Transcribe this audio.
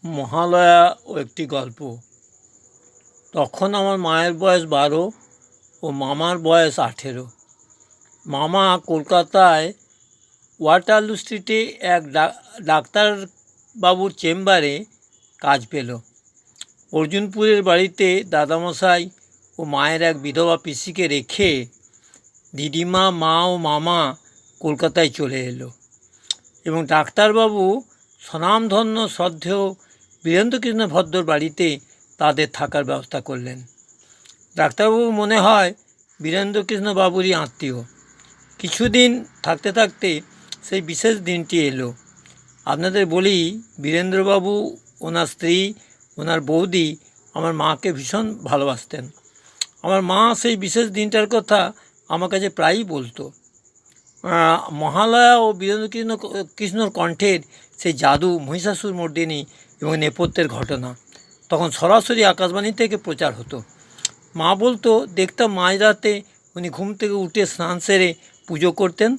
মহালয়া ও একটি গল্প। তখন আমার মায়ের বয়স 12 ও মামার বয়স 18। মামা কলকাতায় ওয়াটারলু স্ট্রিটে এক ডাক্তারবাবুর চেম্বারে কাজ পেল। অর্জুনপুরের বাড়িতে দাদামশাই ও মায়ের এক বিধবা পিসিকে রেখে দিদিমা, মা ও মামা কলকাতায় চলে এলো এবং ডাক্তারবাবু স্বনামধন্য শ্রদ্ধেয় বীরেন্দ্রকৃষ্ণ ভদ্রর বাড়িতে তাদের থাকার ব্যবস্থা করলেন। ডাক্তারবাবু মনে হয় বীরেন্দ্রকৃষ্ণ বাবুরই আত্মীয়। কিছুদিন থাকতে থাকতে সেই বিশেষ দিনটি এলো। আপনাদের বলি, বীরেন্দ্রবাবু, ওনার স্ত্রী, ওনার বৌদি আমার মাকে ভীষণ ভালোবাসতেন। আমার মা সেই বিশেষ দিনটার কথা আমার কাছে প্রায়ই বলতো। মহালয়া ও বীরেন্দ্রকৃষ্ণর কণ্ঠের সেই জাদু, মহিষাসুর মর্দিনী এবং নেপথ্যের ঘটনা তখন সরাসরি আকাশবাণী থেকে প্রচার হতো। মা বলতো, দেখতাম মাঝরাতে উনি ঘুম থেকে উঠে স্নান সেরে পুজো করতেন